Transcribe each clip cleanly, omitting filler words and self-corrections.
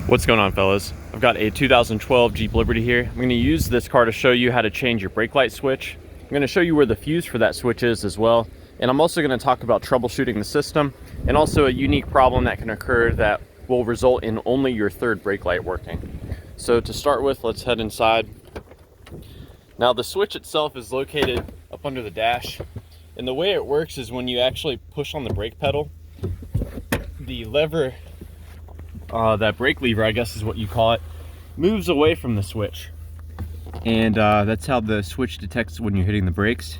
What's going on, fellas? I've got a 2012 Jeep Liberty here. I'm going to use this car to show you how to change your brake light switch. I'm going to show you where the fuse for that switch is as well. And I'm also going to talk about troubleshooting the system and also a unique problem that can occur that will result in only your third brake light working. So to start with, let's head inside. Now the switch itself is located up under the dash. And the way it works is when you actually push on the brake pedal, the lever, that brake lever, I guess is what you call it, moves away from the switch. And that's how the switch detects when you're hitting the brakes.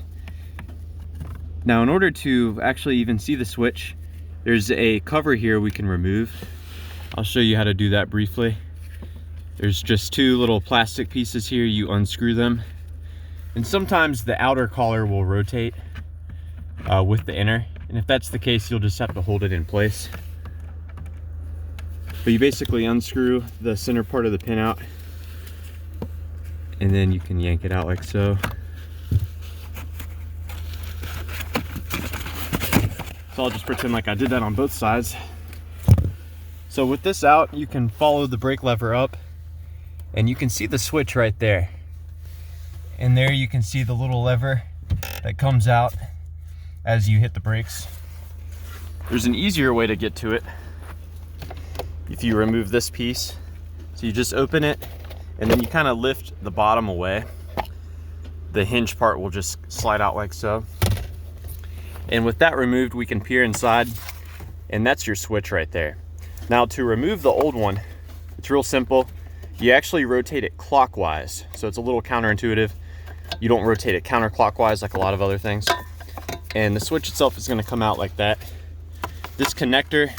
Now, in order to actually even see the switch, there's a cover here we can remove. I'll show you how to do that briefly. There's just two little plastic pieces here. You unscrew them. And sometimes the outer collar will rotate with the inner. And if that's the case, you'll just have to hold it in place. But you basically unscrew the center part of the pin out, and then you can yank it out like so. So I'll just pretend like I did that on both sides. So with this out, you can follow the brake lever up, and you can see the switch right there. And there you can see the little lever that comes out as you hit the brakes. There's an easier way to get to it. If you remove this piece, so you just open it and then you kind of lift the bottom away. The hinge part will just slide out like so. And with that removed, we can peer inside, and that's your switch right there. Now to remove the old one, it's real simple. You actually rotate it clockwise. So it's a little counterintuitive. You don't rotate it counterclockwise like a lot of other things. And the switch itself is going to come out like that. This connector,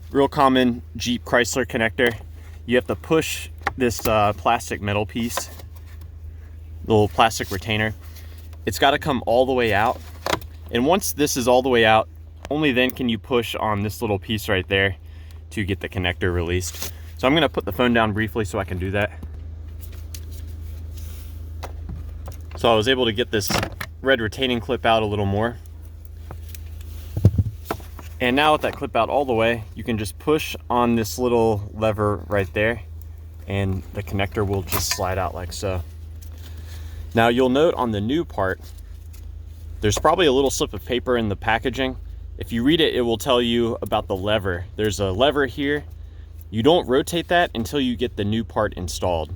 real common Jeep Chrysler connector, you have to push this plastic metal piece, little plastic retainer. It's got to come all the way out. And once this is all the way out, only then can you push on this little piece right there to get the connector released. So I'm going to put the phone down briefly so I can do that. So I was able to get this red retaining clip out a little more. And now with that clip out all the way, you can just push on this little lever right there, and the connector will just slide out like so. Now you'll note on the new part, there's probably a little slip of paper in the packaging. If you read it, it will tell you about the lever. There's a lever here. You don't rotate that until you get the new part installed.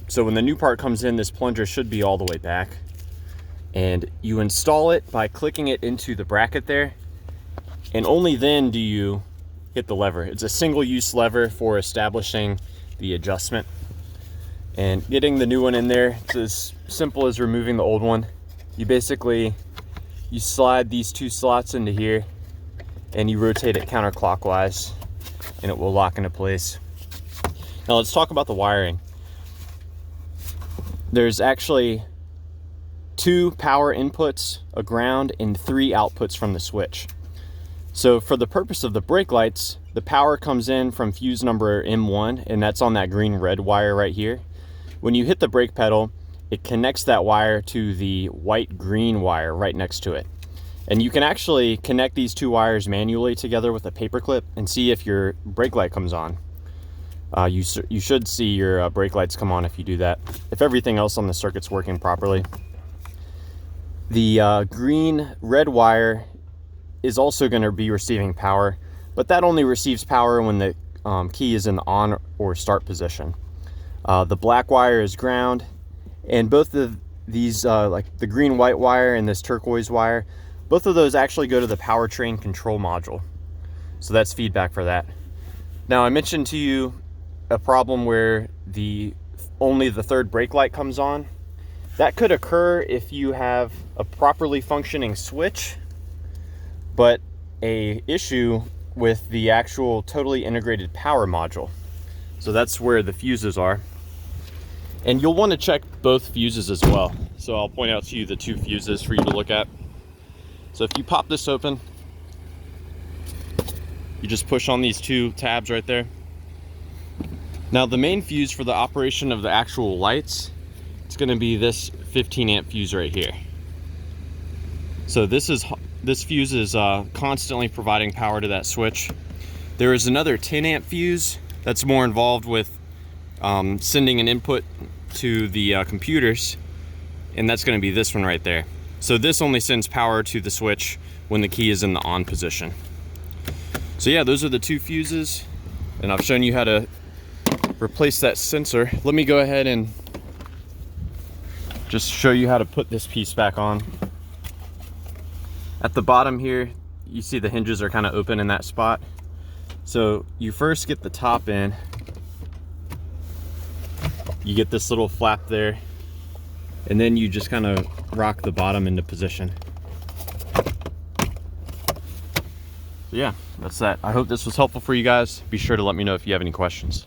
So when the new part comes in, this plunger should be all the way back. And you install it by clicking it into the bracket there. And only then do you hit the lever. It's a single-use lever for establishing the adjustment. And getting the new one in there, it's as simple as removing the old one. You slide these two slots into here, and you rotate it counterclockwise, and it will lock into place. Now let's talk about the wiring. There's actually 2 power inputs, a ground, and 3 outputs from the switch. So for the purpose of the brake lights, the power comes in from fuse number M1, and that's on that green-red wire right here. When you hit the brake pedal, it connects that wire to the white-green wire right next to it. And you can actually connect these 2 wires manually together with a paper clip and see if your brake light comes on. You should see your brake lights come on if you do that, if everything else on the circuit's working properly. The green-red wire is also going to be receiving power, but that only receives power when the key is in the on or start position. The black wire is ground, and both of these, like the green-white wire and this turquoise wire, both of those actually go to the powertrain control module. So that's feedback for that. Now I mentioned to you a problem where only the third brake light comes on. That could occur if you have a properly functioning switch, but a issue with the actual totally integrated power module. So that's where the fuses are. And you'll want to check both fuses as well. So I'll point out to you the 2 fuses for you to look at. So if you pop this open, you just push on these 2 tabs right there. Now the main fuse for the operation of the actual lights, it's going to be this 15 amp fuse right here. So this fuse is constantly providing power to that switch. There is another 10 amp fuse that's more involved with sending an input to the computers, and that's going to be this one right there. So this only sends power to the switch when the key is in the on position. So yeah, those are the two fuses, and I've shown you how to replace that sensor. Let me go ahead and just show you how to put this piece back on. At the bottom here, you see the hinges are kind of open in that spot. So you first get the top in. You get this little flap there, and then you just kind of rock the bottom into position. So yeah, that's that. I hope this was helpful for you guys. Be sure to let me know if you have any questions.